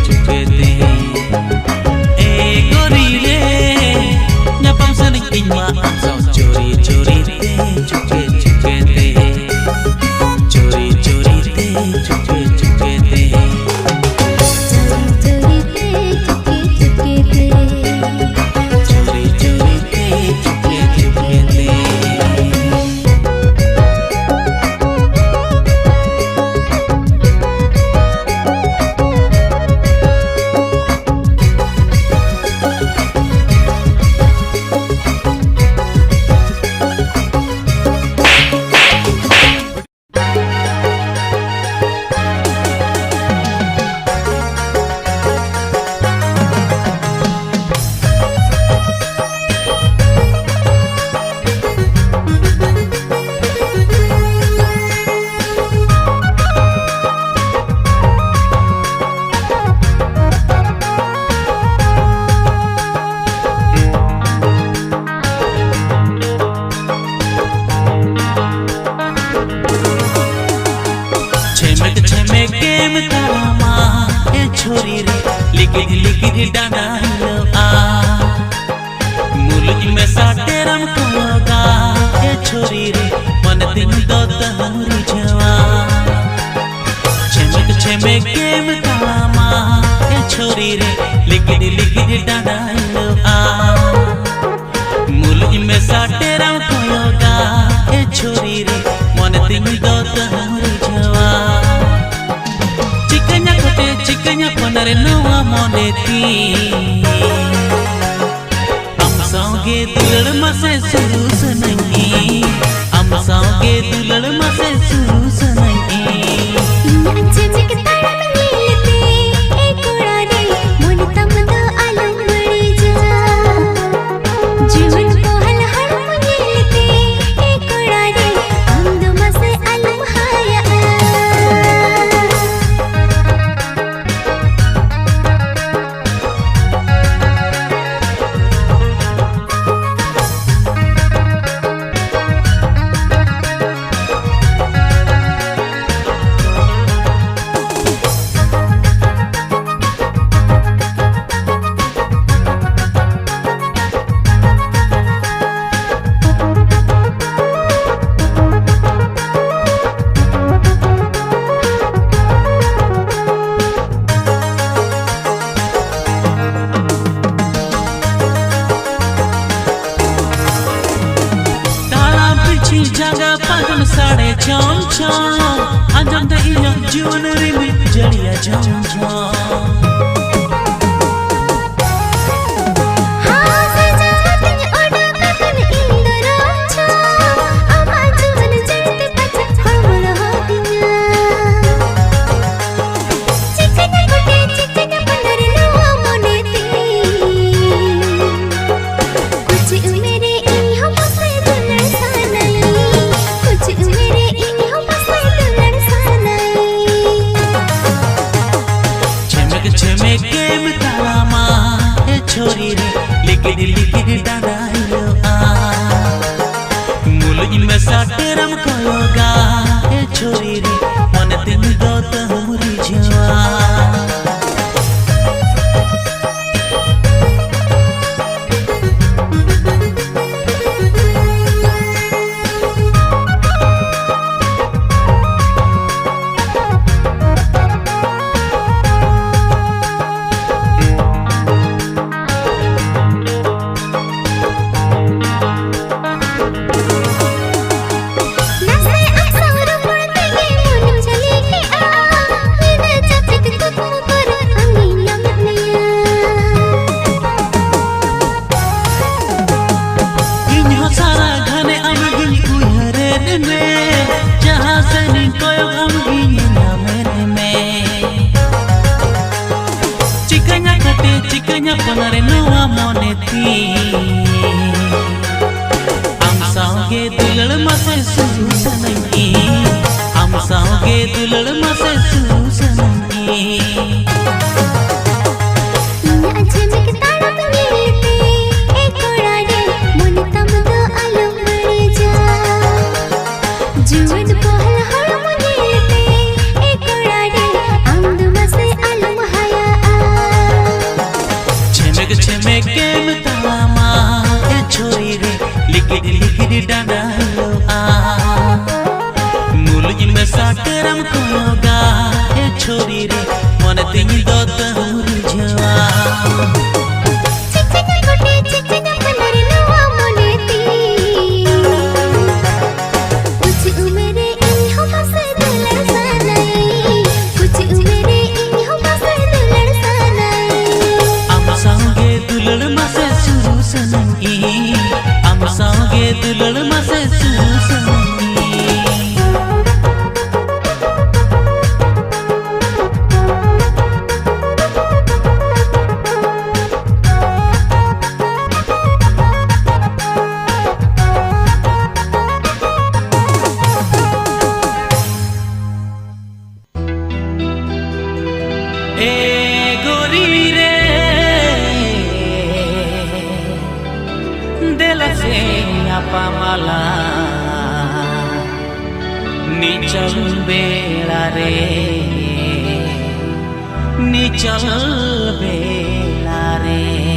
चुके थे ए गोरी रे nyapam sering pinjam sau curi curi te चुके चुके थे चोरी चोरी ते चुके चुके थे चोरी चोरी ते चुके चुके थे चोरी चोरी ते चुके चुके थे गेम तामा ए छोरी रे लिखी डाना लो आ मुलुक में साटे रम कोगा ए छोरी रे मन दिन दो तमरी जवा छेमे गेम तामा ए छोरी रे लिखी डाना लो आ मुलुक में साटे रम कोगा ए छोरी रे मन दिन दो तमरी जवा Cikanya konare nawa moneti am sauge dulad mase suru sanai am sauge dulad mase suru sanai अच्छे में किताड़ा में नीलते एक उड़ाने मन तमद आलम बड़ी जा जीवन को हल हर नीलते एक उड़ाने हम दो मसे आलम हाया jaga pagan sade chom chom anjam da inya juan rimit jadiya jom jom game तामा ए छोरी रे लिखी डाना लो आ मुलुक में साटे रम कोगा ए छोरी रे मन दिन दो तमरी जवा जहाँ से निकोय अमगी नामेरे में चिकanya kate चिकanya ponare nawa moneti am sauge dulal mase suru sanai am sauge dulal mase suru sanai अच्छे में किताड़ा में नीलते एक उड़ाने मन तमद आलम बड़ी जा जीवन को हल हर नीलते एक उड़ाने हम दो मसे आलम हाया diri dandaloa Mulunya mesa keram koyoga chori re Mone tingi do tahur jawa चिकना कोटे चिकना पलरी नुआ मोनेती कुछ उम्रे इन हो बस दुलड़ सानाई कुछ उम्रे इन हो बस दुलड़ सानाई Am sange dulad mase suru sanangi Am sange dulad mase suru sanangi Gori re de la seña pamala ni chal bela re ni chal bela re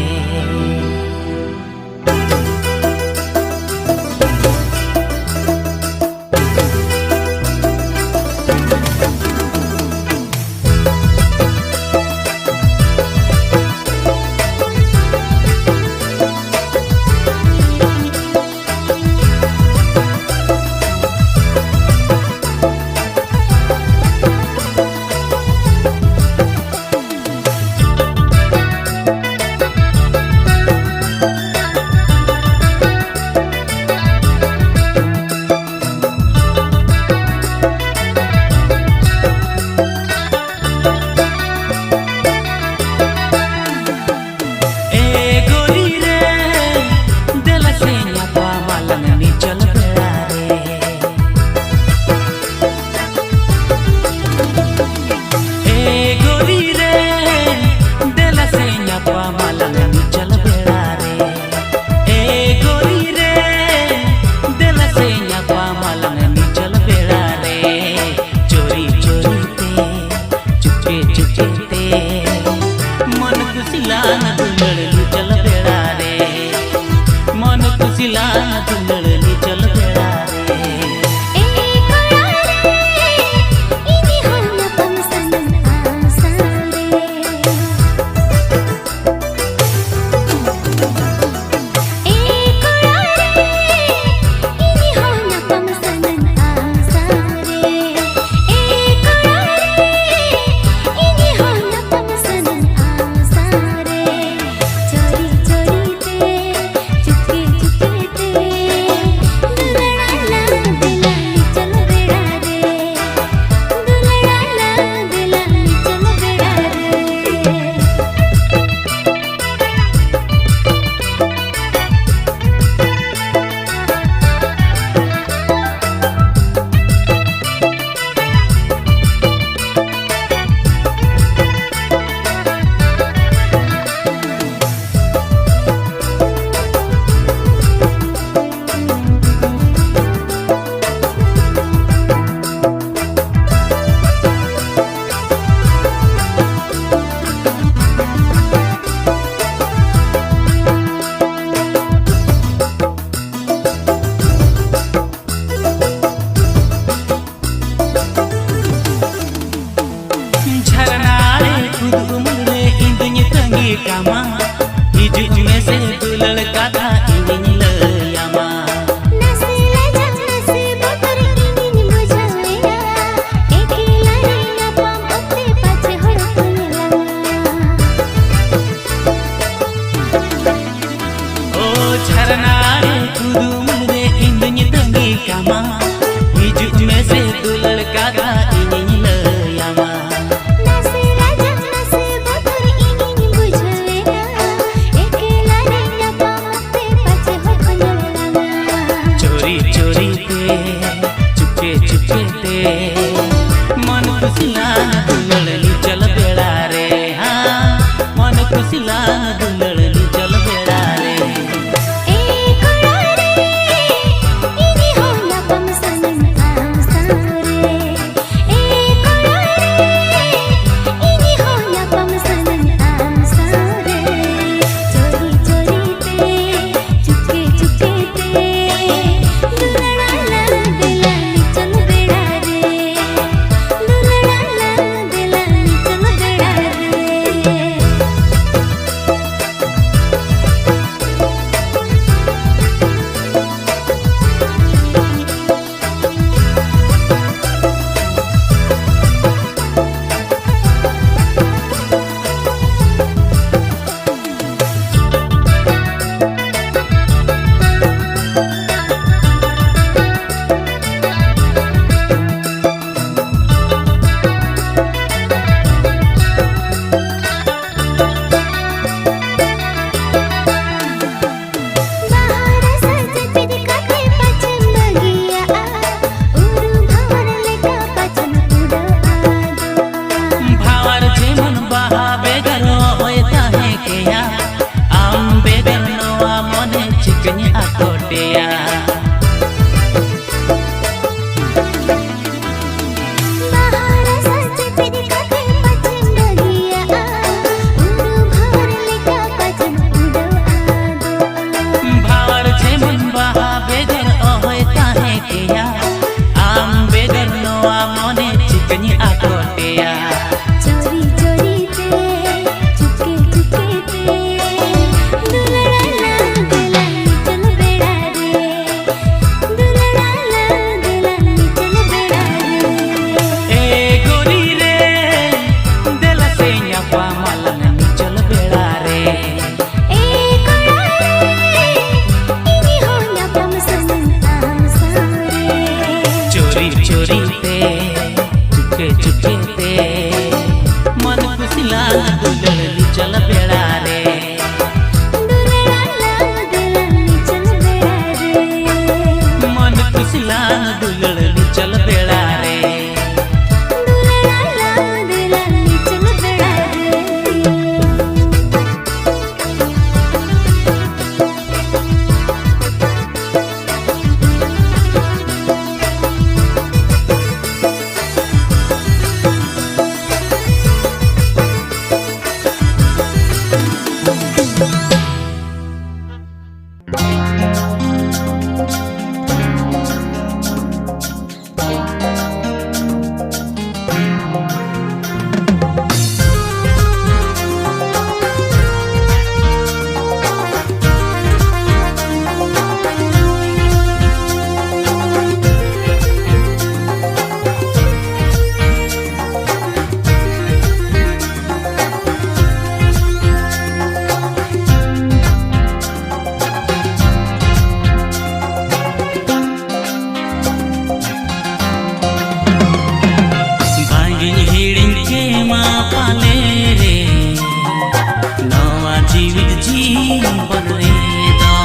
जीवित जीवन रे दा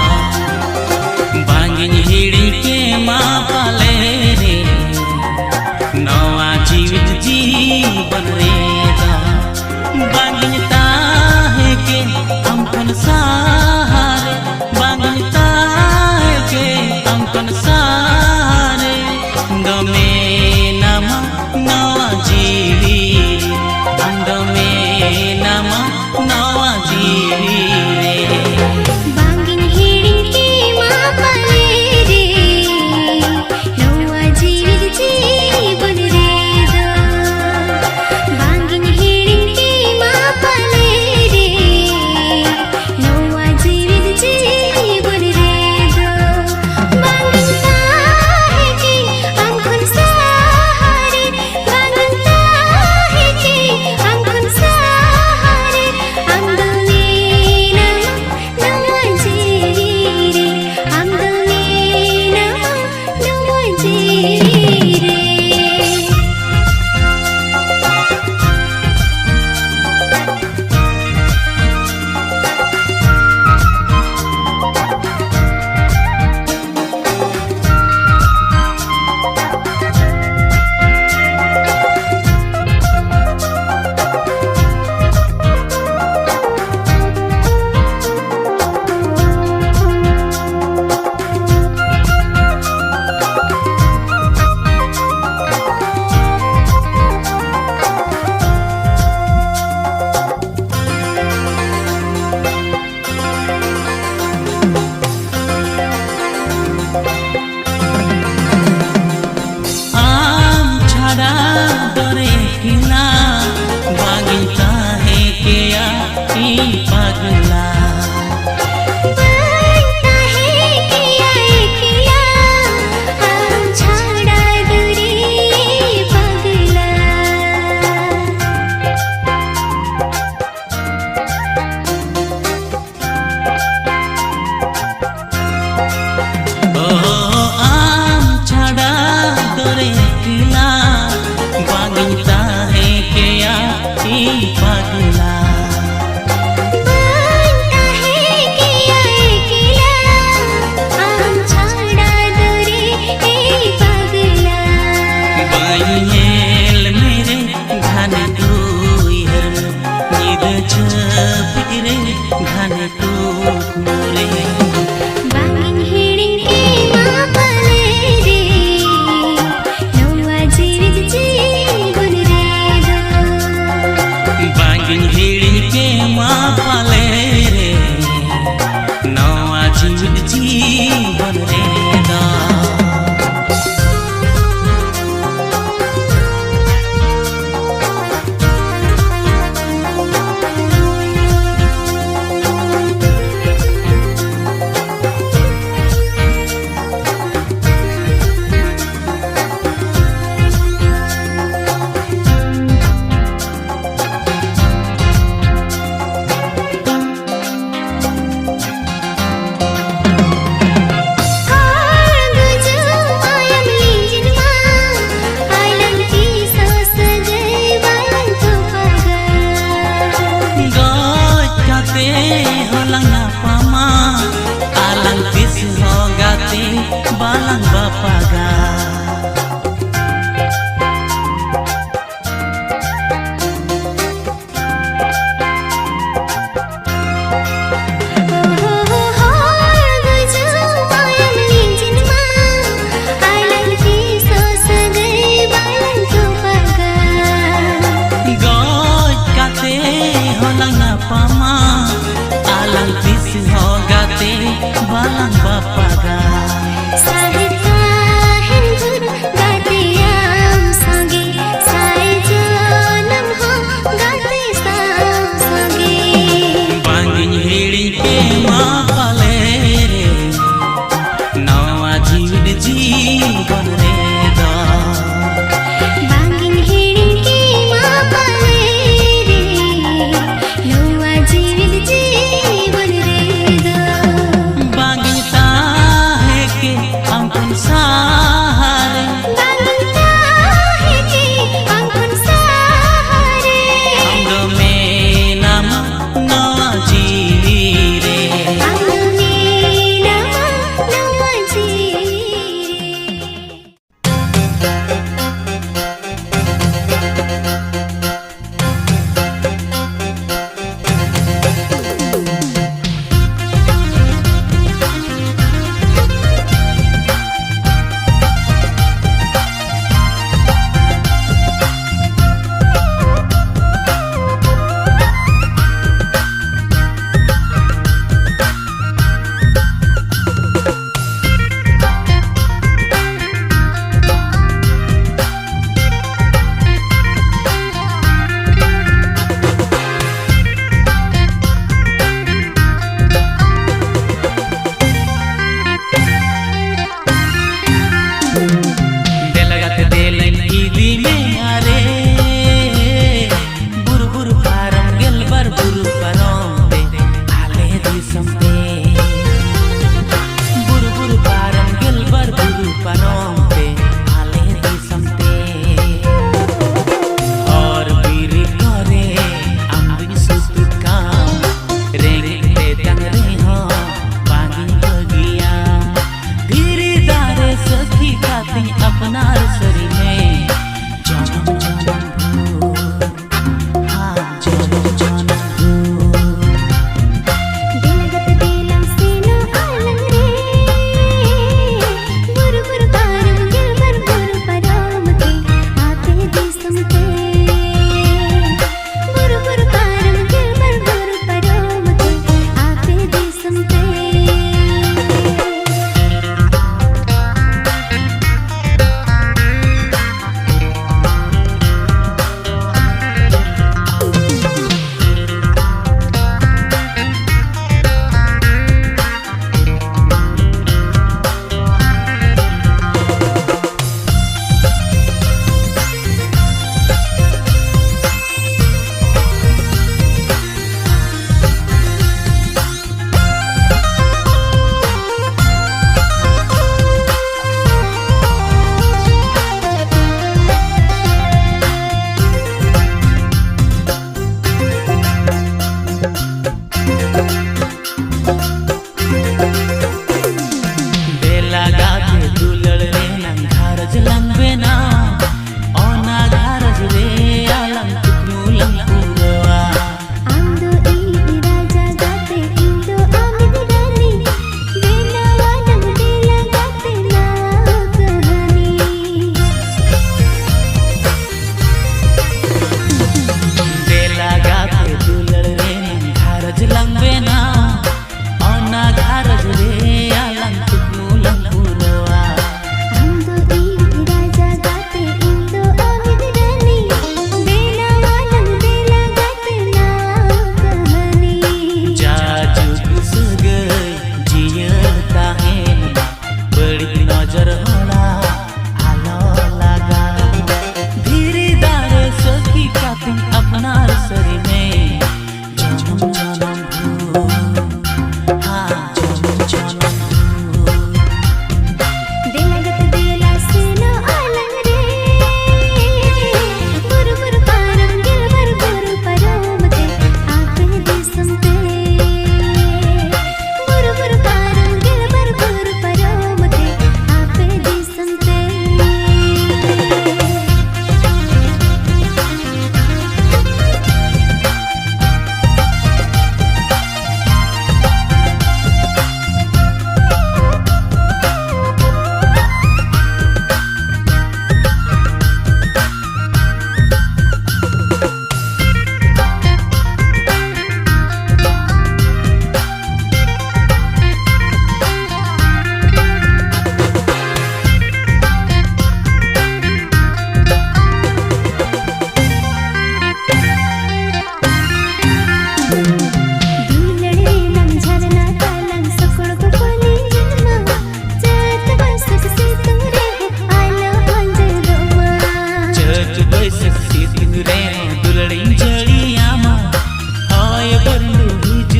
बांगिन हिड़ी के माँ पाले रे नवा जीवित जीवन रे दा बांगिन ताहे के हमकन सहारे बांगिन ताहे के हमकन सहारे दमे नमा नवा जीवी अंदमे नमा नवा जीवी रे बांगिन हिड़ी के माँ पाले रे नवा जीवित जीवन रे दा बांगिन हिड़ी के माँ पाले रे नवा जीवित जीवन रे दा बांगिन ताहे के हमकन सहारे बांगिन ताहे के हमकन सहारे अंदमे नवा जीवी रे अंदमे नवा जीवी रे आम छाड़ा दरे किला बागिन ताहे के आई पगला बनता है किया किया हम छाड़ा दूरी पगला ओ आम छाड़ा दरे किला बागिन ताहे के आई पगला बनता है किया किया हम छाड़ा दूरी पगला बाइल मेरे घन दुई हर निद छपिरे घन टूक मोरे बांगिन हिड़ी के माँ पाले रे नवा जीवित जीवन रे दा बागिन हिड़ी के माँ पाले रे नवा जीवित जीवन रे दा balang bapaga pama alang pis ho gate balang bapaga sahita hindur gate am sange sai janam ho gate sam sange bangin hedi ke ma pale re nawa jeevan jeevan re da bangin hedi ke ma pale re nawa jeevan jeevan re da bangin ta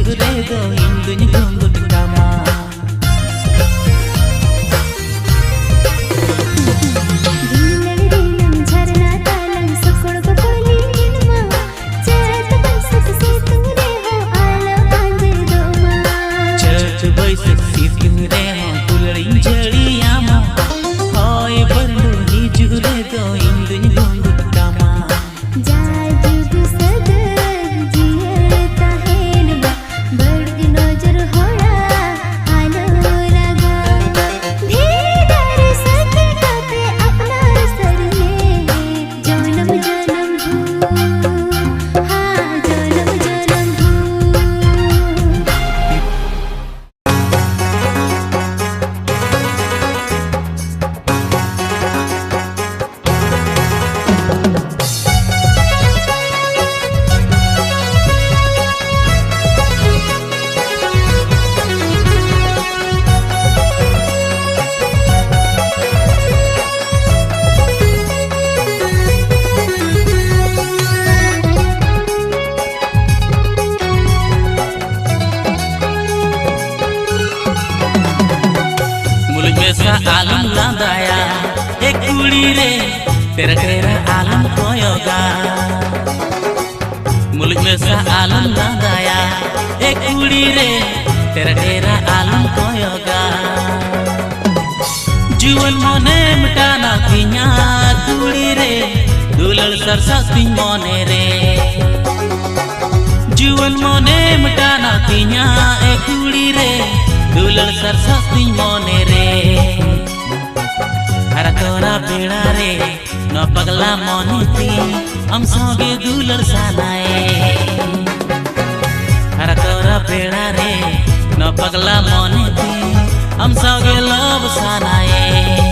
रे दो इंदुन घुंगुट कामा आलम लांदाया एक कुड़ी रे तेरा तेरा आलम कोयोगा मुल्क में सा आलम लांदाया एक कुड़ी रे तेरा तेरा आलम कोयोगा जीवन मोने मिटाना किन्या कुड़ी रे दुलल सरसा सिंह मोने रे जीवन मोने मिटाना किन्या एक कुड़ी रे दुलल सरसा सिंह मोने रे हरा तोरा बेड़ा रे न पगला मोनी थी हम सोगे दुलर सानाए हरा तोरा बेड़ा रे न पगला मोनी थी हम सोगे लब सानाए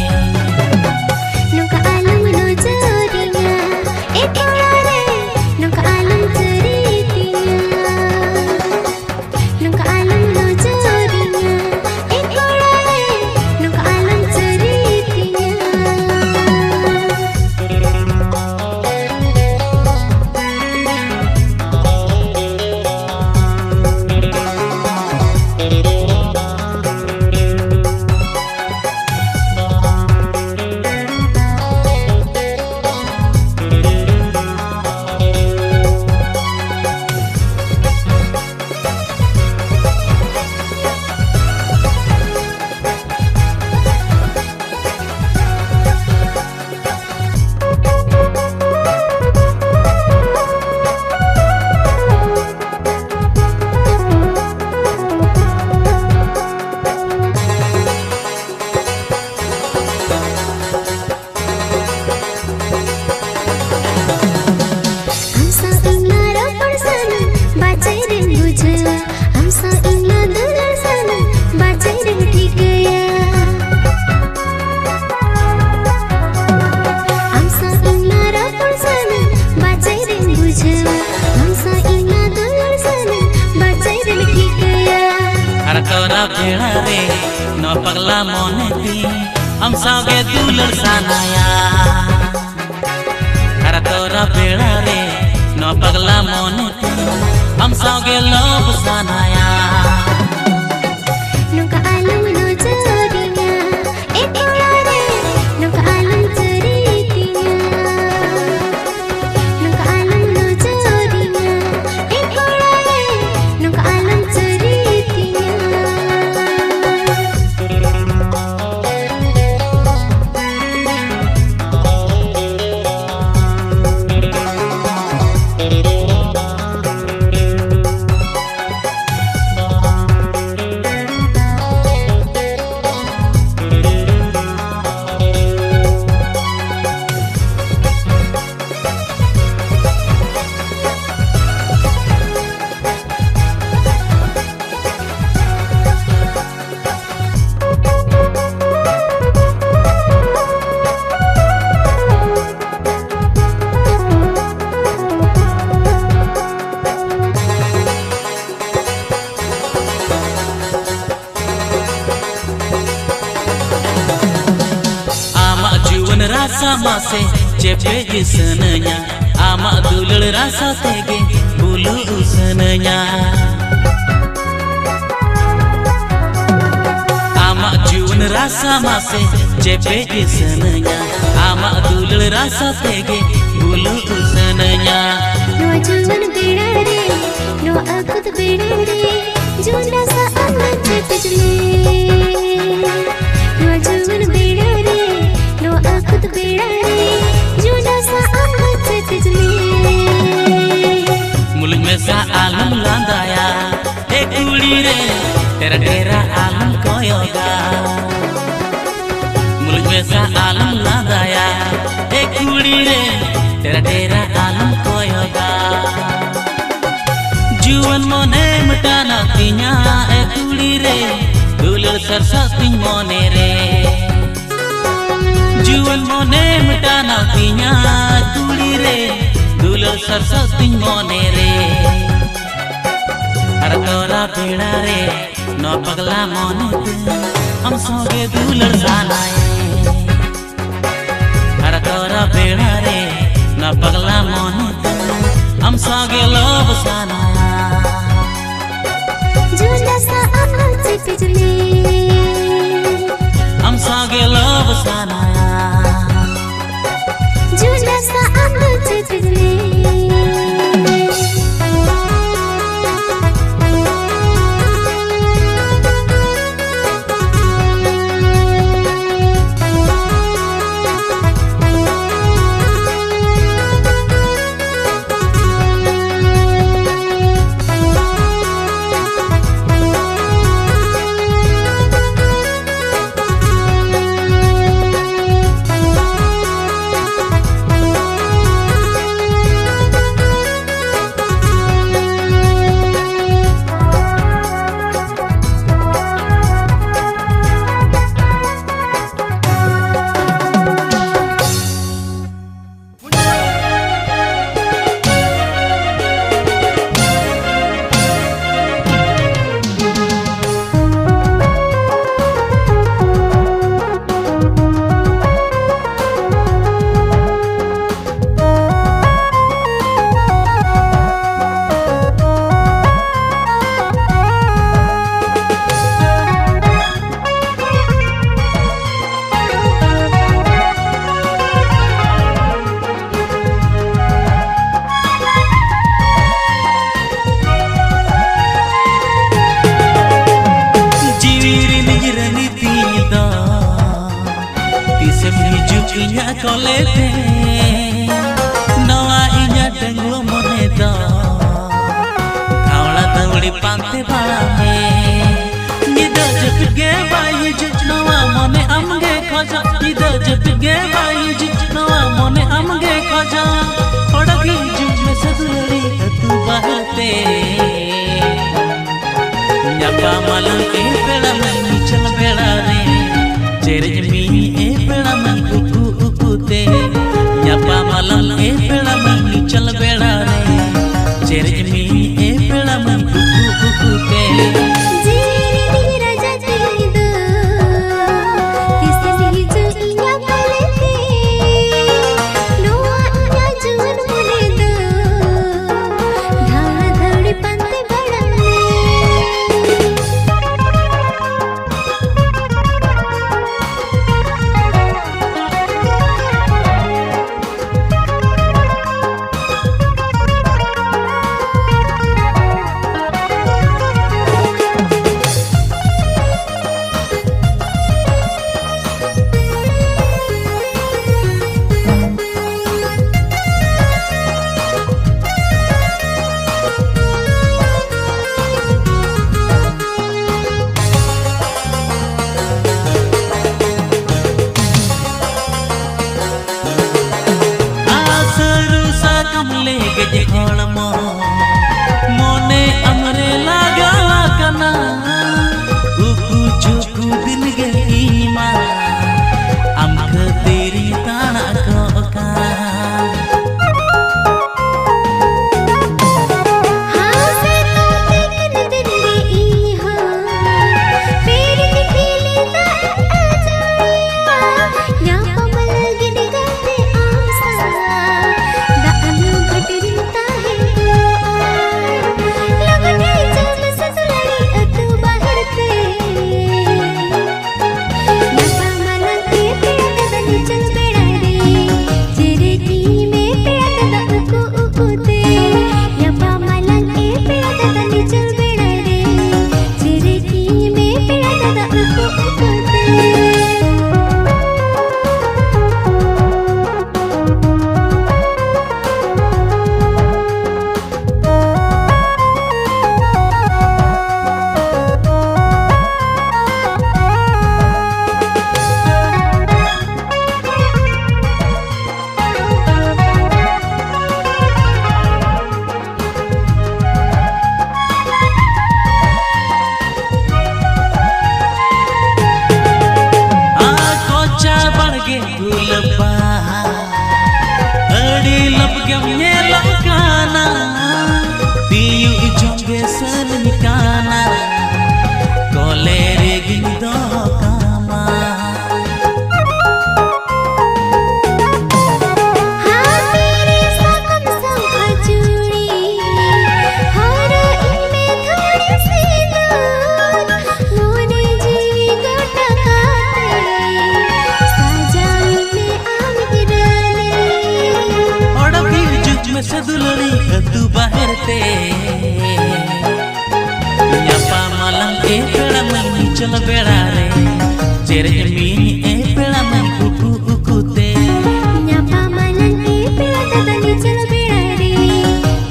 भेड़ा रे न पगला मोने थी हम सागे दुलर सानाया हरा तोरा भेड़ा रे न पगला मोने थी हम सागे लब सानाया rasa mase cepe gisenanya ama dulur rasa tege bulu usenanya rasa mase cepe isenenya ama dulur rasa tege bulu usenenya no juwan beda re no akut beda re juna sa angan chepjle no juwan beda re no akut beda re juna sa angan chepjle मुल्क में सा आलम लांदाया एक कुड़ी रे तेरा तेरा आलम कोयोगा मुल्क में सा आलम लांदाया एक कुड़ी रे तेरा तेरा आलम कोयोगा जुवन मोने मटाना तिnya एक कुड़ी रे दुलर सरसा तिंग मोने रे जुवन मोने मटाना तिnya कुड़ी रे दुलर सरसा तिंग मोने रे अरे तोरा बेड़ा रे नो पगला मोने ते हम सोगे दुलर जानाए अरे तोरा बेड़ा रे नो पगला मोने ते हम सोगे लोभ सानाया juna sa angan chepjle हम सोगे लोभ सानाया juna sa angan chepjle inya kolete noa inya denglo monedo kaula tauli pante balame nido jepge bayi jnoa mone amge khoja nido jepge bayi jnoa mone amge khoja odagi jujme saduri tu bahte nyapa malam e pela mani chal bela re cherej mi e pela mani nyapa malam e pela mani chal bela re cherej mi e pela mani te jiri dira jati do kisi ju inya kalete noa inya juan mone do dhara dhari pante badamne मोने अमरे लागा कना उकु चुकु दिन गई मा अम तेरी ताना को का हाँ से तो दिन दिन रे हा तेरी खेले ना आजाया या कमल गिन गते आसा दान घटरिता है लगने चल ससुराली अतु ए पेड़ा मई चल बेड़ा रे चेरे जमीन ए पेड़ा मई उकू उकूते न्यापा मलन ए पेड़ा दादा नी चल बेड़ा रे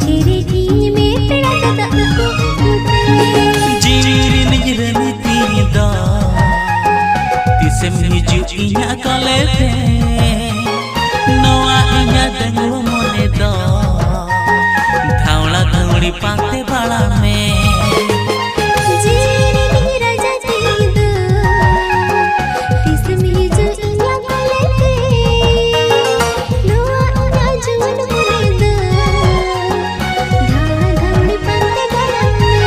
चेरे की में पेड़ा दादा उकू उकूते जीरी निजरनी तीदा तिसम हिजु इnya kalete noa inya dengu mone do धावला धौड़ी पाते बाड़ा में जीरी नी राजा तीदा तिसम हिजु इnya kalete noa इnya जुन मने दो धावला धौड़ी पाते बाड़ा में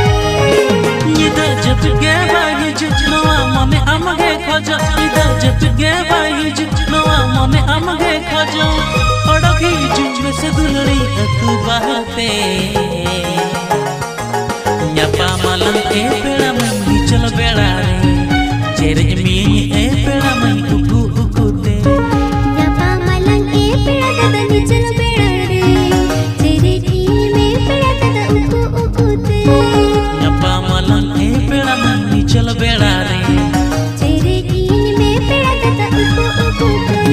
इधर जब गे भाई जुनवा मने हमगे खोजो इधर जब गे भाई जुनवा मने हमगे खोजो ओडकी जुमे से दुलड़ी तू बहते न्यापा मलन ए पेड़ा मई चल बेड़ा रे चेरे जमीन ए पेड़ा मई उकू उकूते न्यापा मलन ए पेड़ा दादा नी चल बेड़ा रे चेरे की में पेड़ा दादा उकू उकूते न्यापा मलन ए पेड़ा मई चल बेड़ा रे चेरे की में पेड़ा दादा उकू उकूते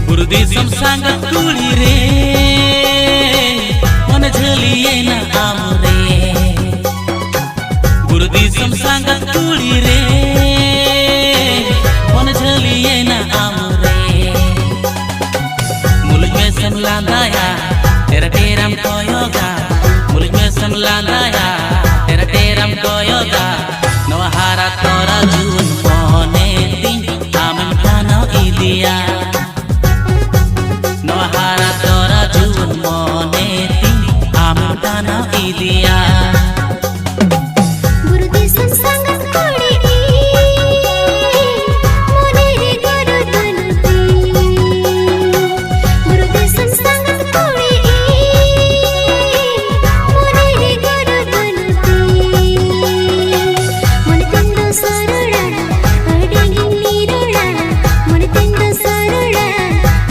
गुरुदेशम सांगत कुड़ी रे मन झलिए न आम रे गुरुदेशम सांगत कुड़ी रे मन झलिए न आम रे मुल्क में समला दाया तेरा टेरम को योगा मुल्क में समला दाया तेरा टेरम को योगा नवहारा तोरा जून मोने तीन आमन खाना इदिया नवहारा तोरा जून मोने ती आमन खाना इदिया गुरुदेशम सांगत कोड़ी मोने रे गुरु बनती गुरुदेशम सांगत कोड़ी मोने रे गुरु बनती मन तंदो सरुड़ा अडेगी नीरुड़ा मन तंदो सरुड़ा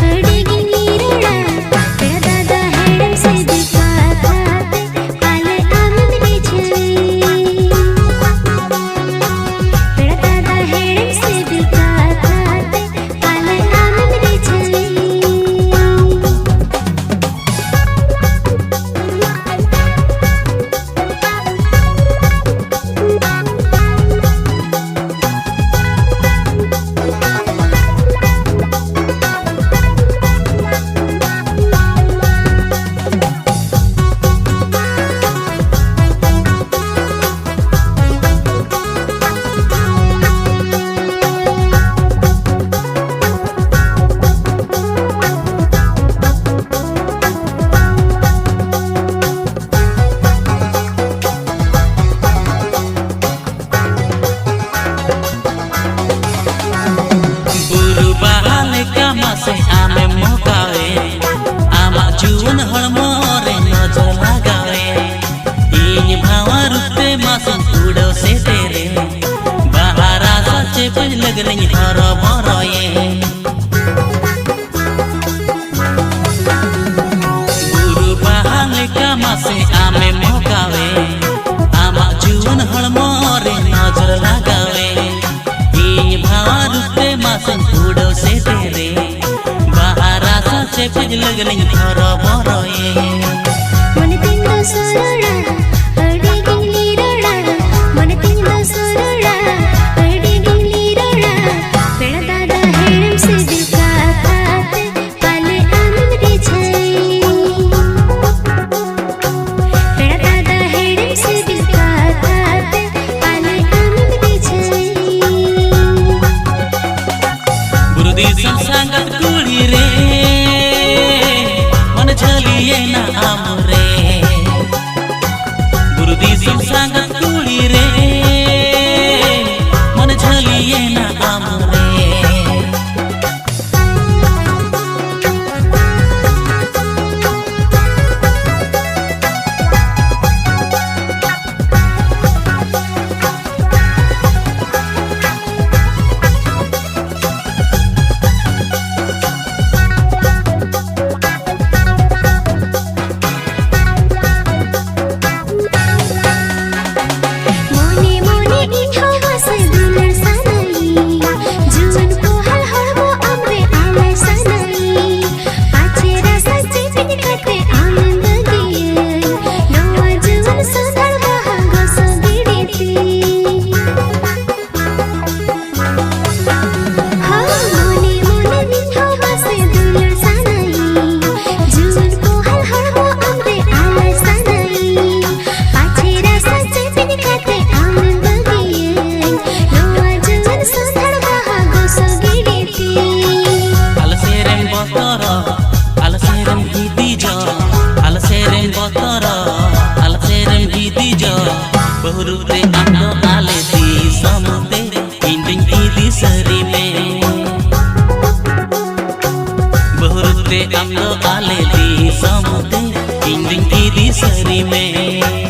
अडेगी नीरुड़ा पेड़ा दादा हेड़म से दिखा खाते पाले आमन रे छवी पेड़ा दादा हेड़म से दिखा खाते पाले आमन रे छवी बुरु बहाले कामा से आमे मोकावे आमा जून हड़मो रे नजर लगावे इन भावा रुते मासम उड़ो से तेरे बहारा सचे पज लगने हरो बरोये बुरु बहाले कामा से आमे मोकावे आमा जून हड़मो रे नजर लगावे इन भावा रुते मासम उड़ो से तेरे बहारा सचे पज लगने हरो बरोये मन तंदो सरुड़ा अडेगी नीरुड़ा मन तंदो सरुड़ा अडेगी नीरुड़ा पेड़ा दादा हेड़म से दिखा खाते पाले आमन रे छवी बहुरुते आमदो आले दिसमते इंदिं इदी सरी में बहुरुते आमदो आले दिसमते इंदिं इदी सरी में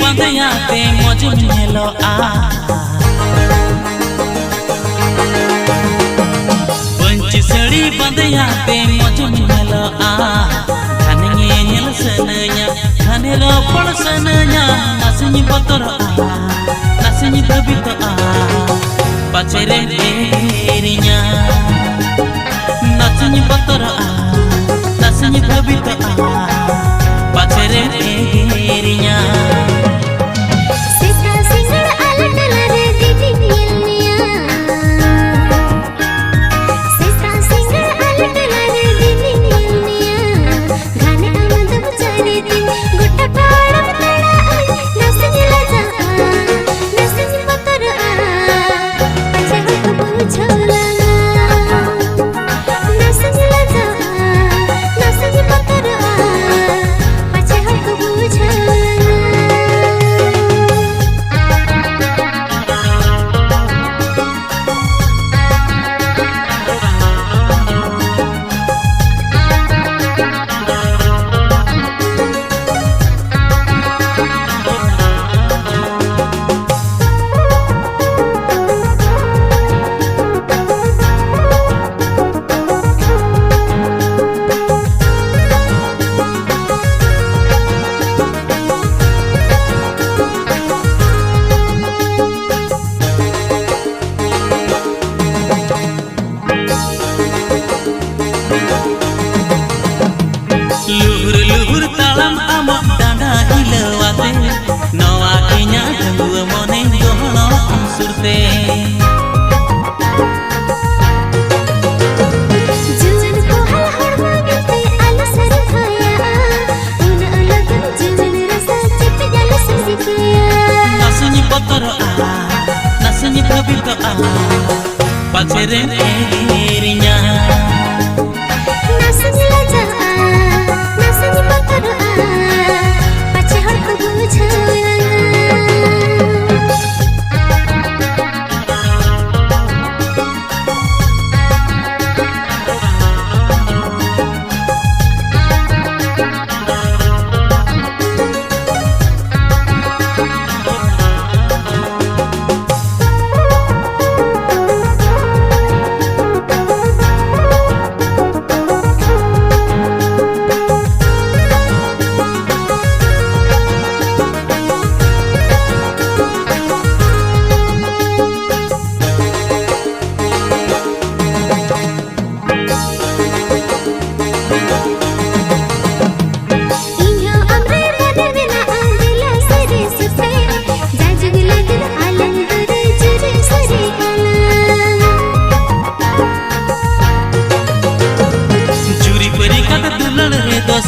बंदयाते मौज मेलो पंची सड़ी बंदयाते मौज मेलो घने nyel senenya घने रोपड़ senenya नसनी बतर नसनी बबित पचरे तेरिnya नसनी बतर नसनी बबित पचरे तेरिnya Pacere dirinya nasanya laja nasanya bakar pace harta bujana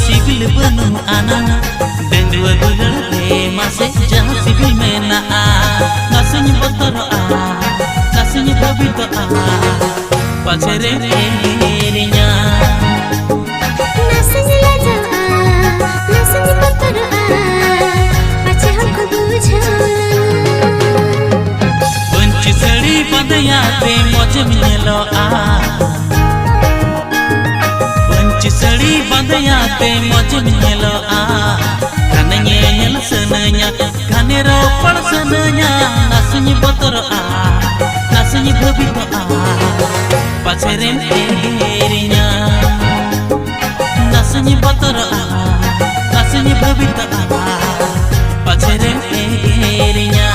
सिबिल बनु आना डेंगुआ दुलड़ पे मासे जहाँ सिबिल में ना आ नसनी बतर आ नसनी बबी तो आ पछरे तेरिया नसनी लजा आ नसनी बतर आ पछे हमको बुझा पंच सड़ी बंदया पे मौज मिलो आ सड़ी बंदया पे मौज मिलो आ खाने nyel senenya खाने रो पड़ senenya नसनी बतर आ नसनी बबी तो आ पछरे तेरिया नसनी बतर आ नसनी बबी तो आ पछरे तेरिया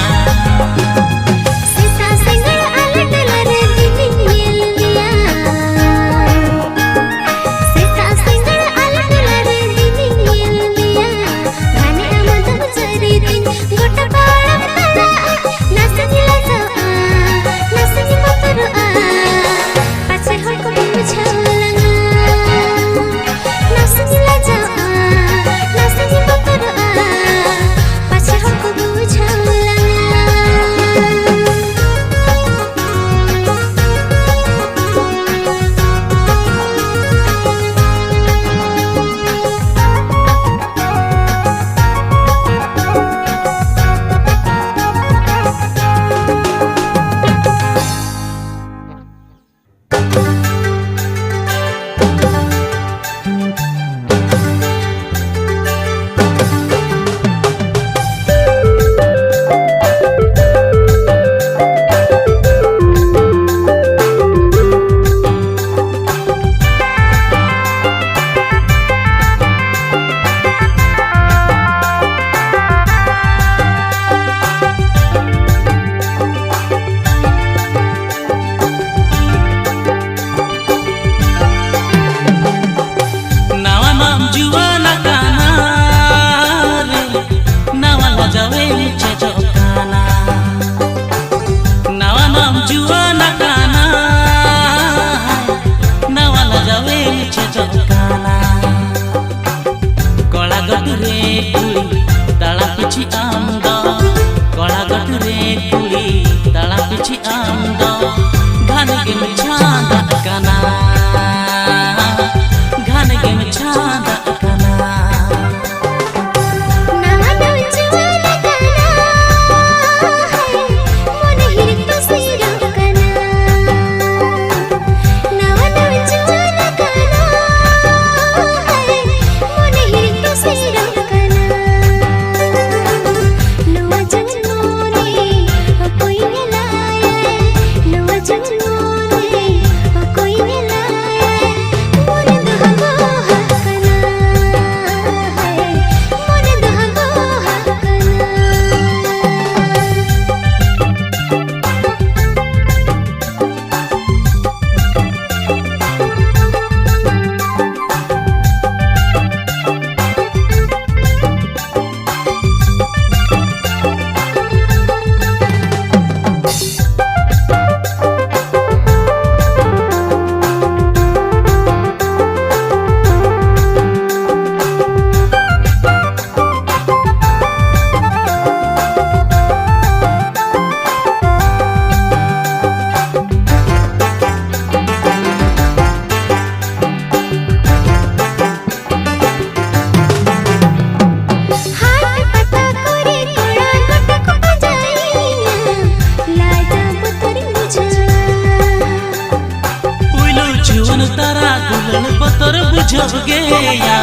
बुझोगे या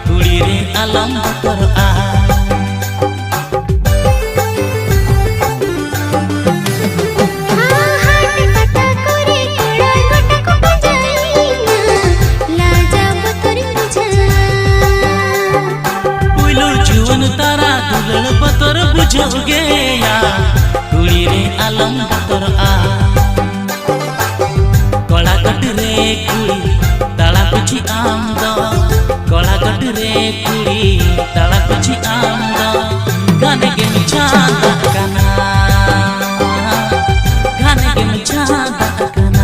कुड़ी रे आलम बतर आ तारा दुलड़ बतर बुझोगे या कुड़ी रे आलम बतर आ कला कट रे कुड़ी ताला पिछी आम दो कला कट रे कुड़ी ताला पिछी आम दो गाने के मिछादा कना गाने के मिछादा कना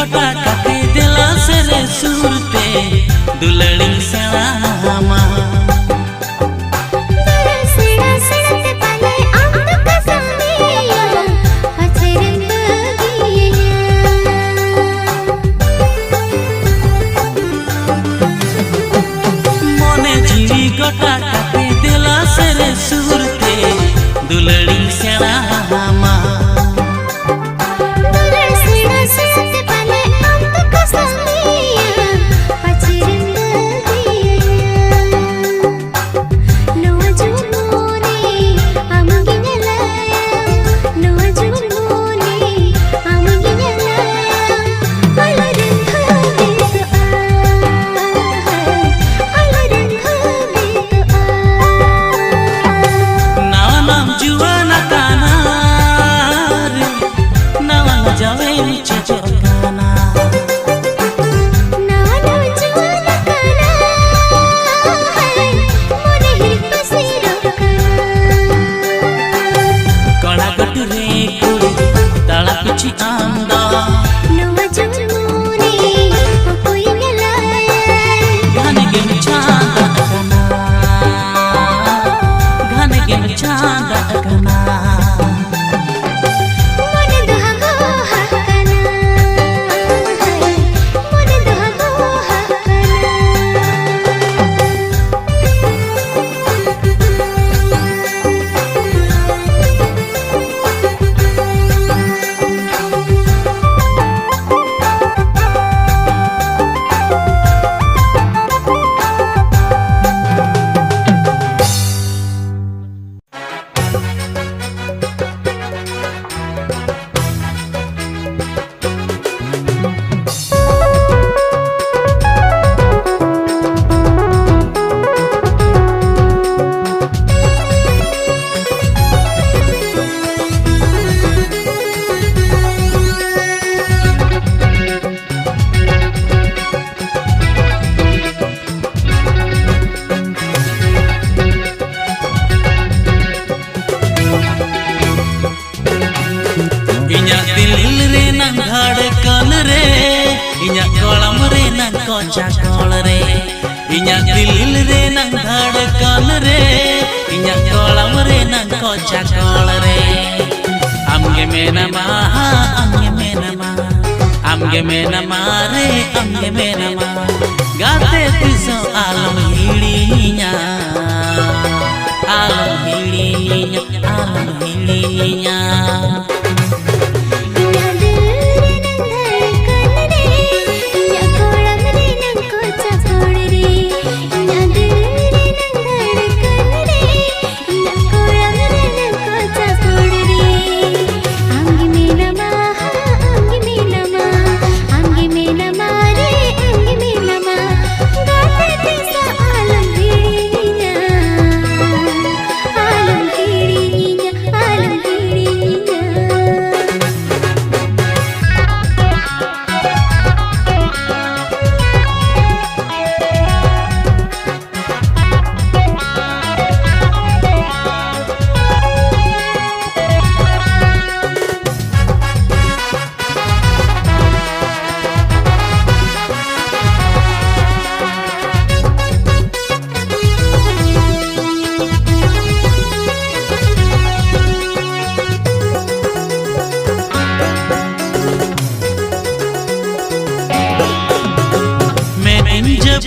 गोटा काटे दिला सेरे सुरते दुलड़ी सलामा सेड़ा सेड़ते पाले आम तो कसमिया पछरन मोने जीवी गोटा काटे दिला सेरे Surte दुलड़ी सलामा Chakol re, inyak dilil re nang dhadkan re, inyak kolam re nang ko chakol re. Amge mena ma, amge mena ma, amge mena ma re, amge mena ma. Gate tiso alam hilinya, alam hilinya, alam hilinya.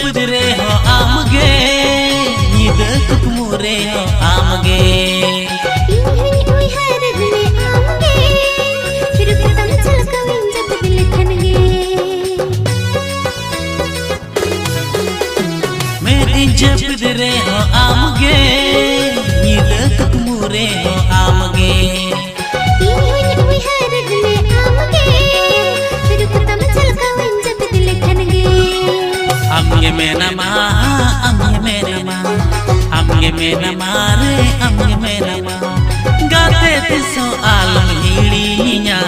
Pudre ho amge, nidak kumure ho amge. Ini ui harad me amge, फिर पतम चल कविं जब दिल खन गे. मेरी जब पudre ho amge, nidak kumure ho amge. Ini ui harad me amge, फिर पतम चल कविं जब दिल खन गे. Amge mena ma, amge mena ma, amge mena ma re, amge mena ma. Gate tiso alam hilinya,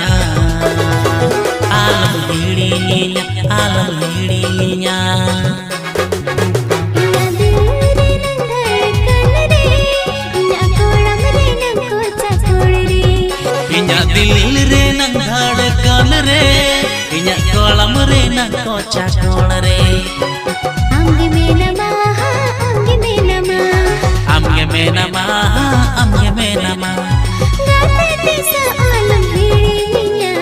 alam hilinya, alam hilinya. Inyak dilil re nang dhadkan re, inyak kolam menama amge menama Gate tisa alam hirinya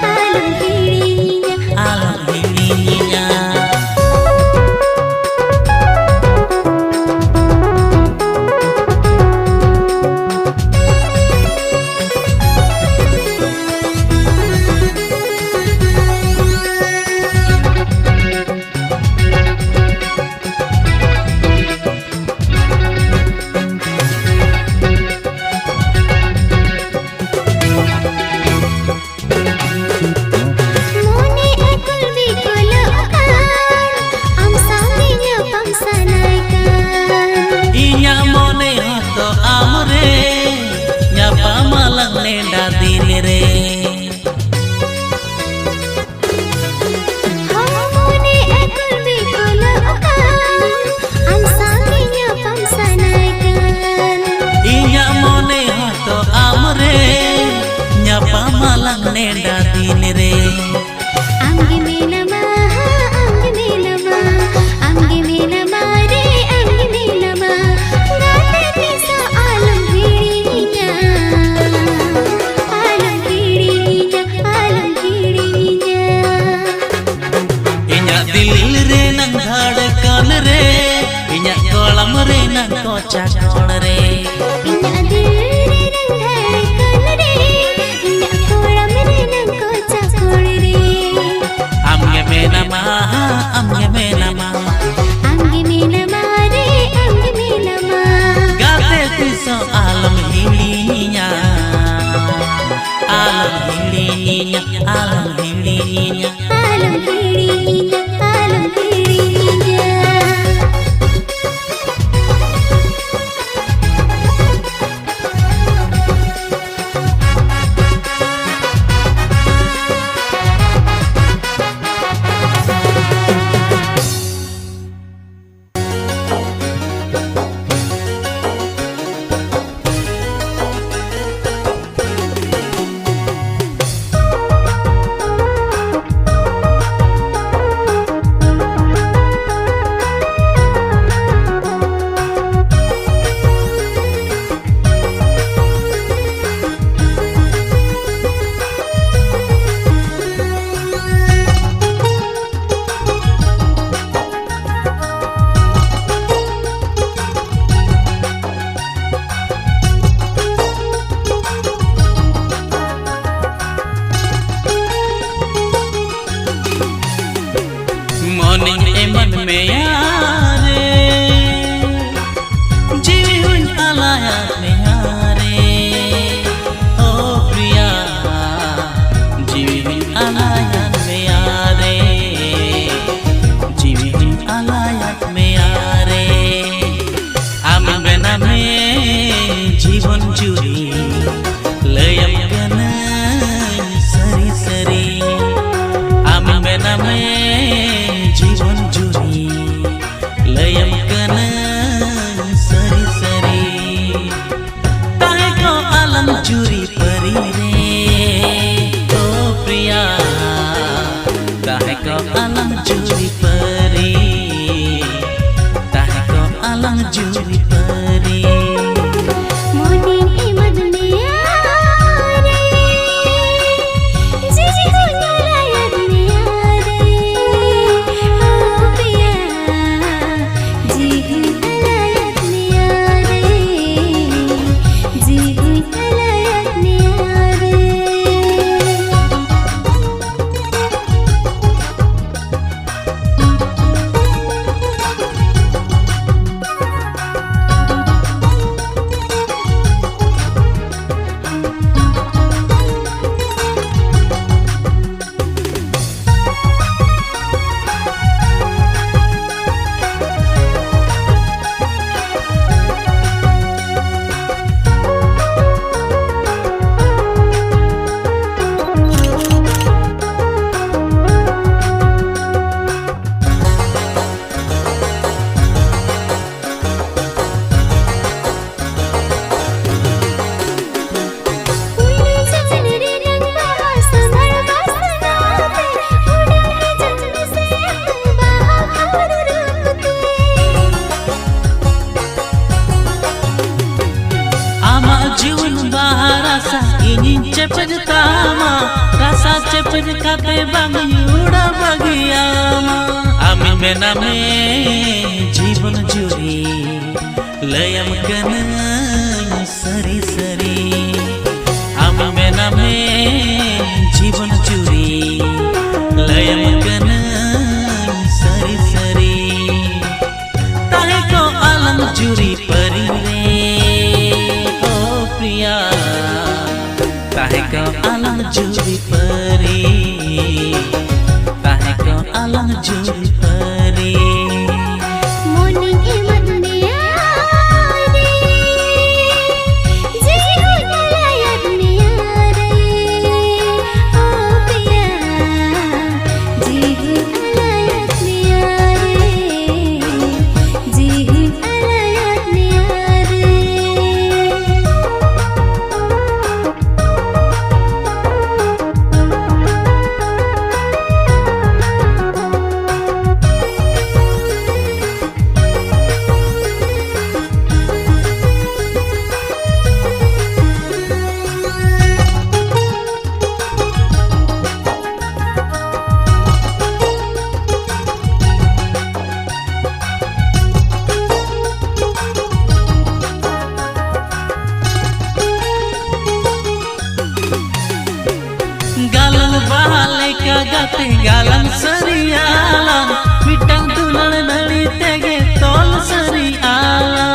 alam hirinya Mone ekul bikul akan am sanginya pamsanaikan inya mone hato amre nyapa malang nenda dilire Mone ekul bikul akan am sanginya pamsanaikan inya mone hato amre nyapa malang nenda dilire Amge menama re amge menama Gate tisa alam hirinya inya dil re nang dhadkan re inya kolam re nang kocak kon re Inya dil re nang dhadkan re inya kolam re nang kocak kon re amge menama Amge menama re amge menama gate tiso alam hilinya alam hilinya alam hilinya alam hirinya morning eman me yaare jiwi hun alayat me yaare oh priya jiwi hun alayat me yaare jiwi hun alayat me yaare am bena me जीवन जुरी layam kana sari sari am bena me जीवन जुरी layam kana sari sari tahe ko alam juri pari re oh priya tahe ko alam juri pari tahe ko alam juri pari Morning imad me aare Jiji hunna layat me aare Oh piya ji hunna layat me aare ji hunna layat me aare ᱪᱮᱯᱮᱡ ᱠᱟᱛᱮ ᱵᱟᱝ ᱩᱲᱟ ᱵᱟᱹᱜᱤᱭᱟᱢᱟ ᱟᱢᱤᱧ ᱢᱮᱱᱟᱢᱮ ᱡᱤᱵᱚᱱ ᱡᱩᱨᱤ ᱞᱟᱹᱭᱟᱢ ᱠᱟᱹᱱᱟᱹᱧ ᱥᱟᱹᱨᱤ ᱥᱟᱹᱨᱤ ᱟᱢᱤᱧ ᱢᱮᱱᱟᱢᱮ जीवन चुरी लयम कनाई सरी सरी ताहे को आलम चुरी परी रे ओ प्रिया ताहे को आलम चुरी परी ताहे को आलम चुरी परी गाते गालन सरियाला मिटंग दुलन नली तेगे तोल सरियाला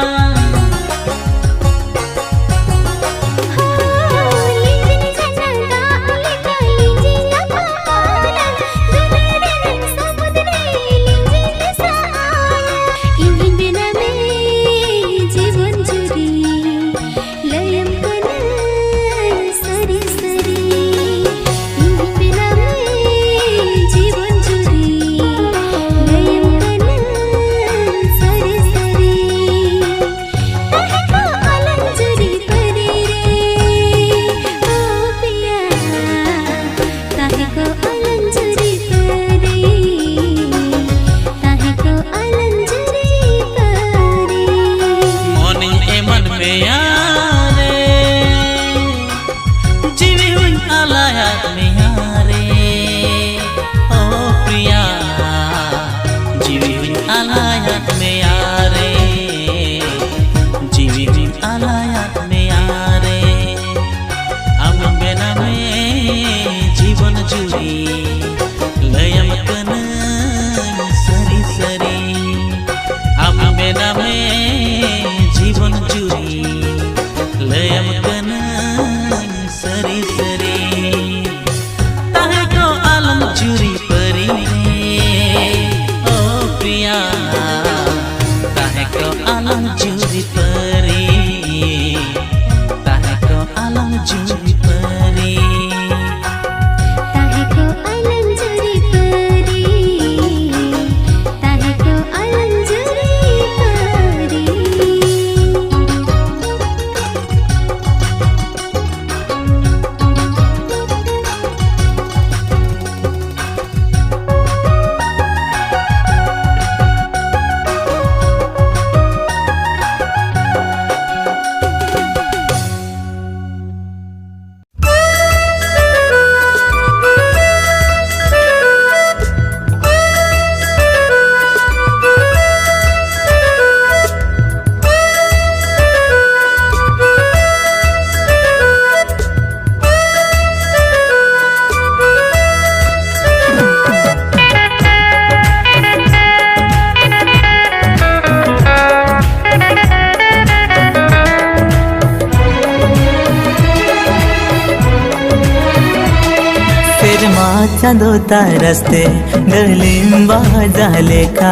चांदो तारस्ते गलिंबा झाले का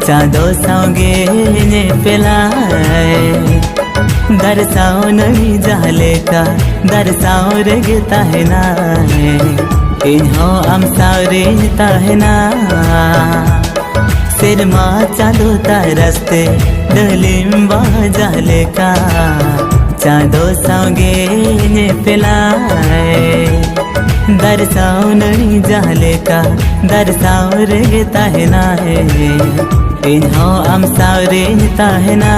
चांदो सावगे ने पेलाय दरसाव नहीं झाले का दरसाव रगता है ना इन्हों आम सावरेता है ना सिरमा चांदो तारस्ते गलिंबा झाले का चांदो सावगे ने पेलाय दरसाव नहीं झाले का दरसाव रगता है ना इन्हों आम सावरेता है ना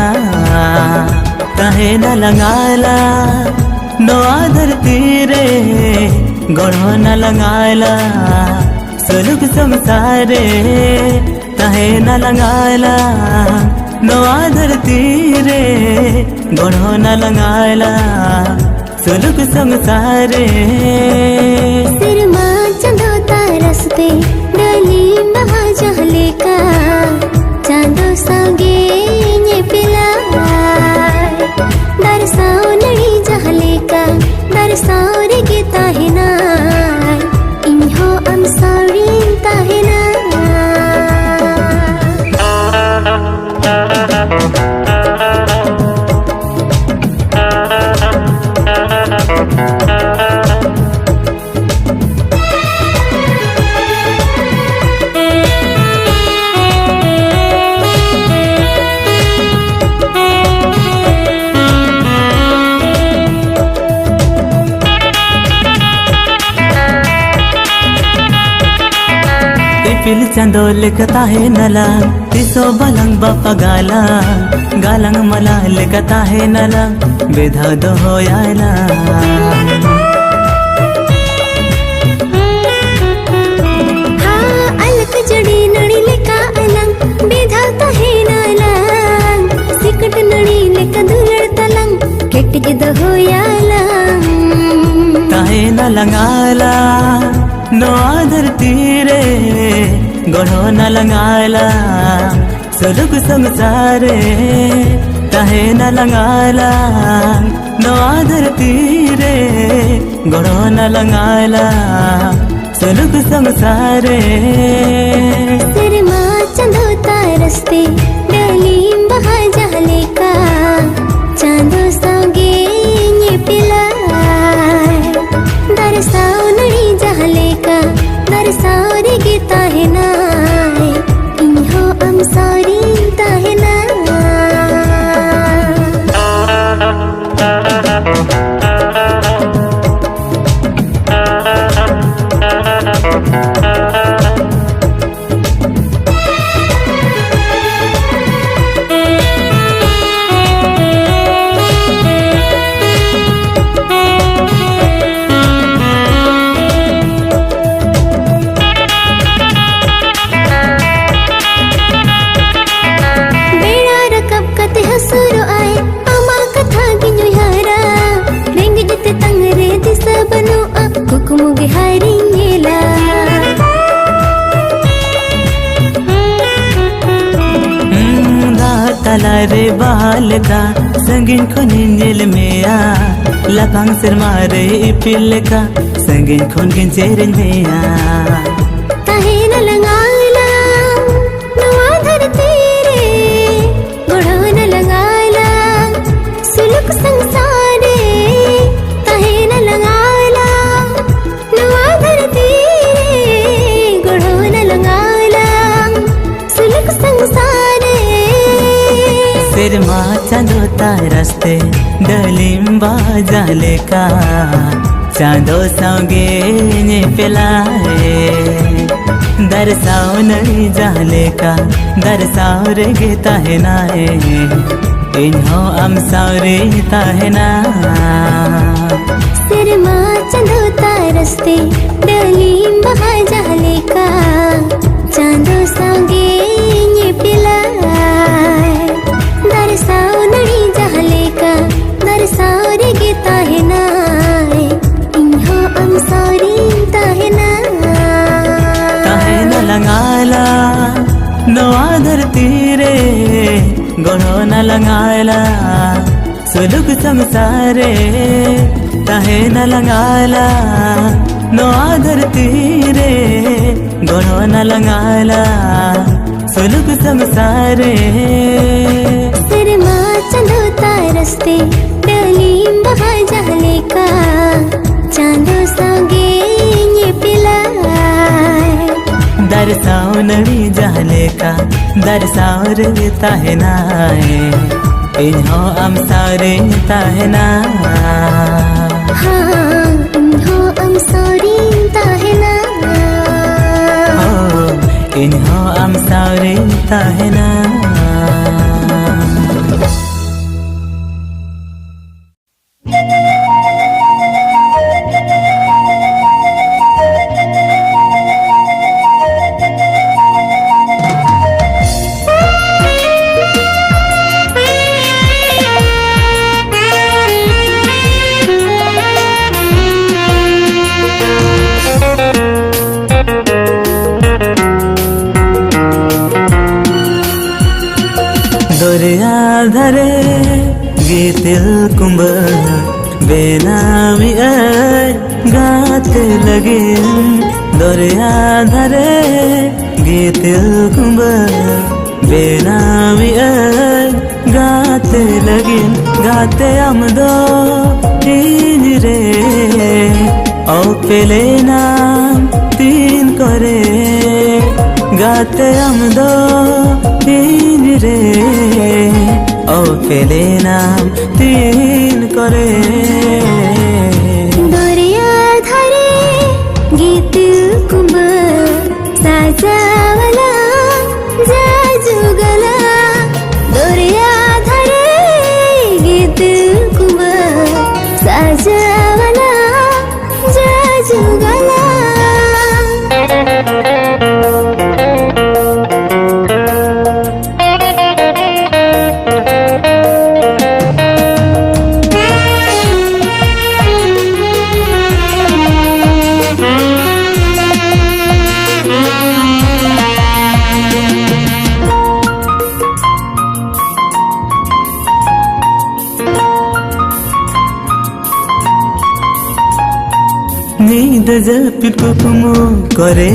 कहे न लंगाला नो आधर तीरे गढ़ो न लगाला सुलुक संसारे ताहे न लगाला नवा धरती रे गढ़ो न लगाला सुलुक संसारे सिरमा चंदो तारसते डली महाजहले का चांदो सांगे ने पिला दरसाओ नड़ी जहले का दरसाओ रे के ताहिना इन्हो I'm sorry ताहिना पिल चंदो लिखता है नला तिसो बलंग बापा गाला गालंग मला लिखता है नला बेधा दो हो याला हाँ अलक जड़ी नड़ी लेका अलंग बेधा तो है नला सिकट नड़ी लेका दुलड़ तलंग केट के दो हो याला ताहे न लगाला नो आदर तीरे गढ़ो न लगाला सुलुक संसारे ताहे न लगाला नो आदर तीरे गढ़ो न लगाला सुलुक संसारे सिरमा चंदो तारसते डली बहा जहले का चांदो सांगे ने पिला दरसाओ नड़ी जहले का दरसाओ रे के ताहिना इन्हो I'm sorry ताहिना रे बाल का संगीन खुन नील में आ लपंग सिर मारे पिल का संगीन खुन किन चेर में आ ताहे न लगाला नवा धरती रे गढ़ो न लगाला सुलुक संसारे ताहे न लगाला नवा धरती रे गढ़ो न लगाला सुलुक संसारे सिर मा चांदो तारसते डलीम बाजाले का चांदो सांगे ने पिलाए दरसाओ नड़ी जाले का दरसाओ रे गेता है नाए इन्हो हम सारे ताहे ना सिर मा चंदो तारसते डलीम बहा जहले का चांदो सांगे ने पिलाए दरसाओ नड़ी जहले का दरसाओ रे के ताहिना इन्हो I'm sorry ताहिना लगाला नवा धरती रे गढ़ो न लगाला सुलुक संसारे ताहे न लगाला नवा धरती रे गढ़ो न लगाला सुलुक संसारे सिर मा चंदो तारसते डलीम बहा जहले का चांदो सांगे ने पिलाए दरसाओ नड़ी जाले का दरसाओ रे ताहे नाए इन्हो हम सारे ताहे ना हाँ इन्हो I'm sorry ताहिना इन्हो हम सारे ताहे ना दरिया धरे गीतिल कुंभ बेनामी गाते लगे दरिया धरे गीतिल कुंभ बेनामी गाते लगे गाते आमदो तीन रे ओ पेले नाम तीन करे गाते आमदो तीन रे ओ पेले नाम तीन करे दरिया धरे गीत कुंभ साजावला जाजुगला दरिया धरे गीत कुंभ साजावला जाजुगला नींद जपित कुकुमो करे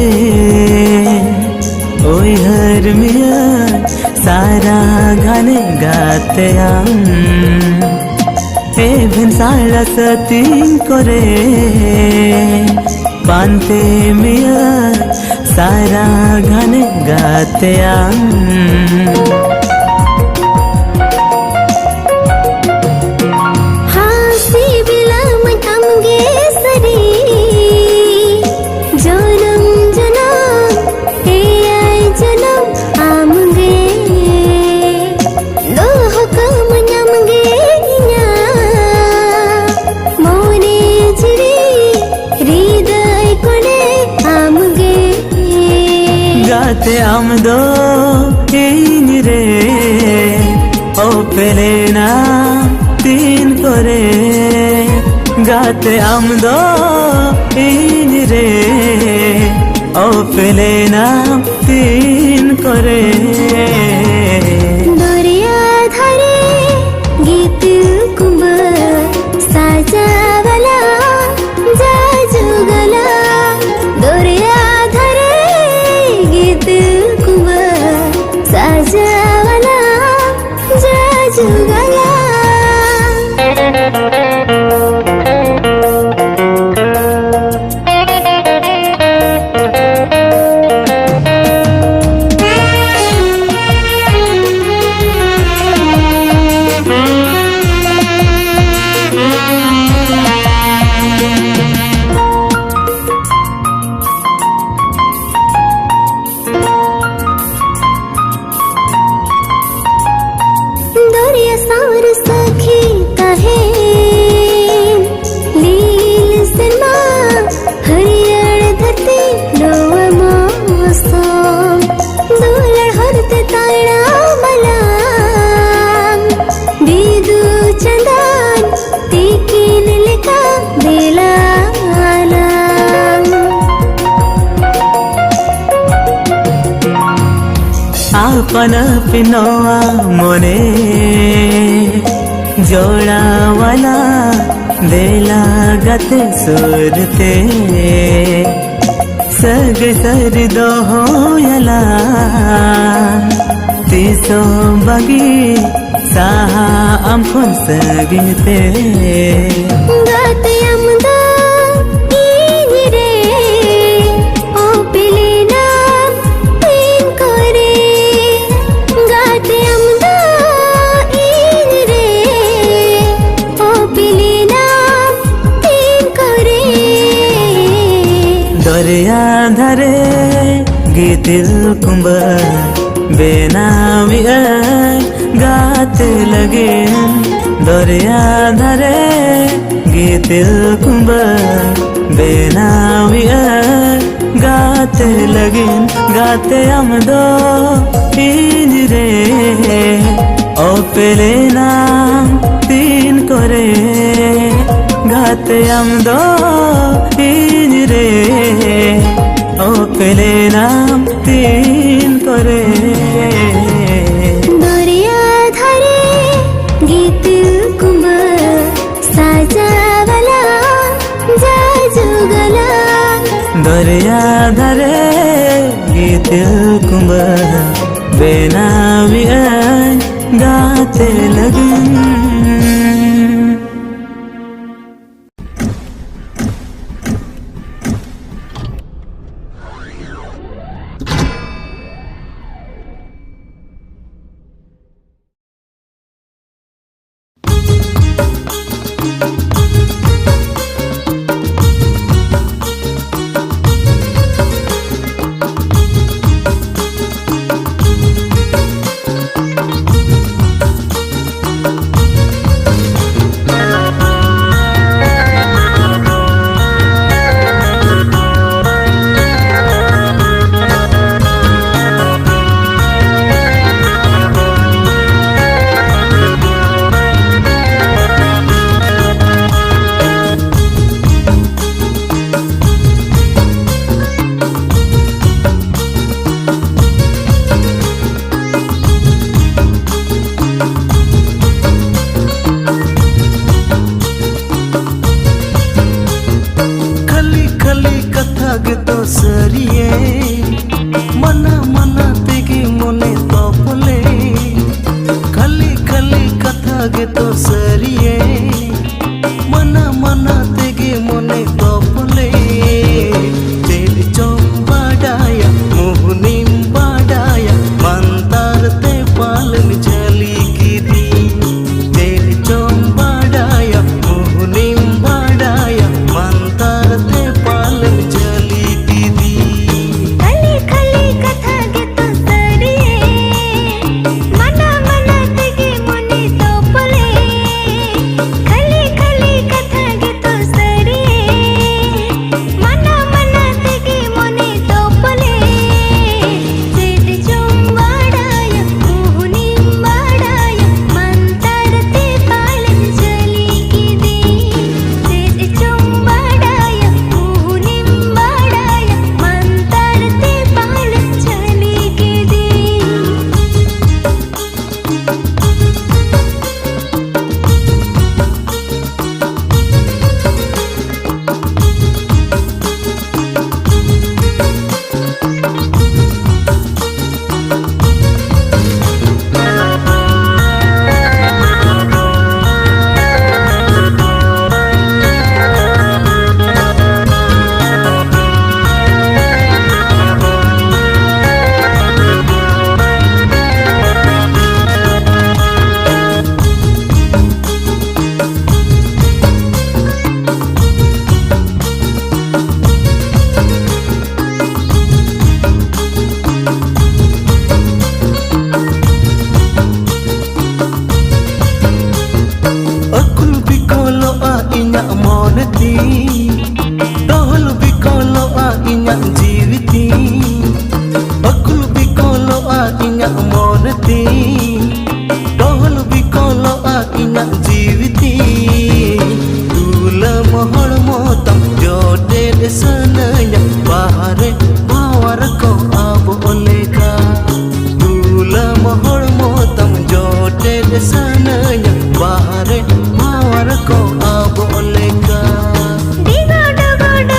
ओई हर मिया सारा गाने गाते हम एवन सारा सतीन करे पानते मिया सारा गाने गाते हम गाते आमदो तीन रे ओ पेले नाम तीन करे गाते आमदो तीन रे ओ पेले नाम तीन करे दरिया धरे गीत कुंभ साजावला जाजुगला दरिया साजावला जाजुगला दरिया सार सखी कहे लील सनमा हरियर धरती लोवा मौसम दुलड़ हरते ताड़ा मलाम बीदू चंदन तीकिन लिखा बेला आपन पिनोआ मोने जोड़ा वाला बेला गते सुरते सग सर दो होयला तीसो बगी साहा अम्फुन सगिनते गाते आमदो तीन रे ओ पेले नाम तीन करे गाते आमदो तीन रे ओ पेले नाम तीन करे दरिया धरे गीतिल कुंभ बेनामी गाते लगे दरिया धरे गीतिल कुंभ बेनामी गाते लगे गाते आमदो तीन रे ओ पेले नाम तीन करे गाते आमदो तीन रे ओ पेले नाम तीन करे दरिया जाते लगन।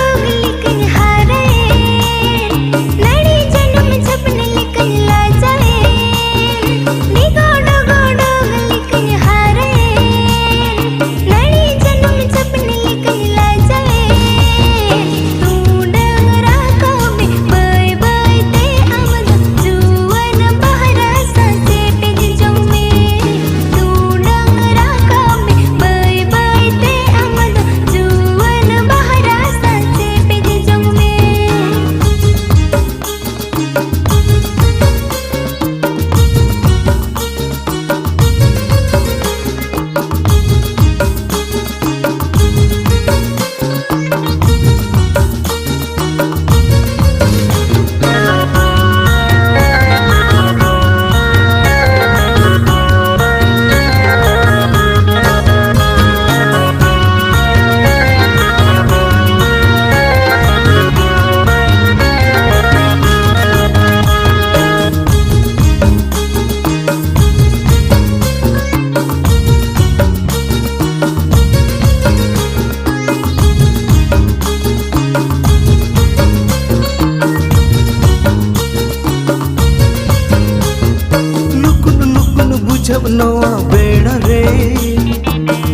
ते नवा बेड़ा रे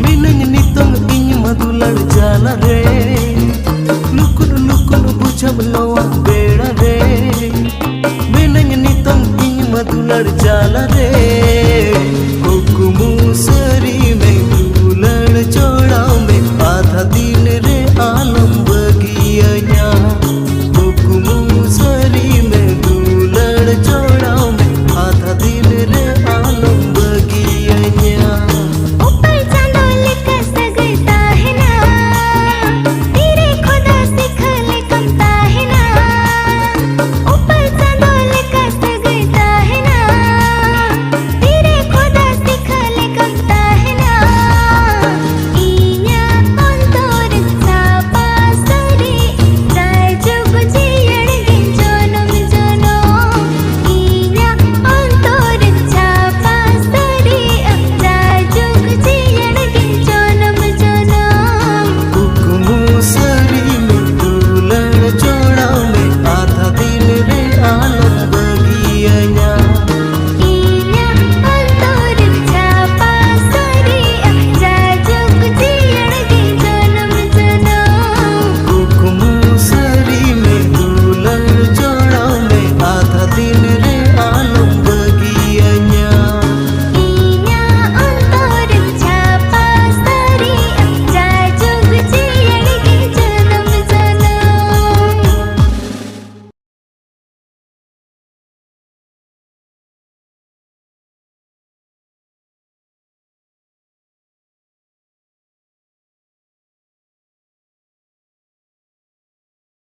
मिनंग नितंग इन मधुलड़ जाला रे लुकुन लुकुन बुझब नवा बेड़ा रे मिनंग नितंग इन मधुलड़ जाला रे कुकुमु सरी में दुलड़ जोड़ा में आधा दिन रे आलम बगिया कुकुमु सरी में दुलड़ जोड़ा में आधा दिन रे आलम बगिया ऊपर चांदो लिखा सगता है ना तेरे खुदा सिखले कमता है ना ऊपर चांदो लिखा सगता है ना तेरे खुदा सिखले कमता है ना इया अंतोर छापा सरी जाय जुग जियड़ गे जनम जनो इया अंतोर छापा सरी जाय जुग जियड़ गे जनम जनो कुकुमु सरी में दुलड़ जोड़ा में आधा दिन रे आलम बगिया इया अंतोर छापा सरी जाय जुग जियड़ गे जनम जनो कुकुमु सरी में दुलड़ जोड़ा में आधा दिन रे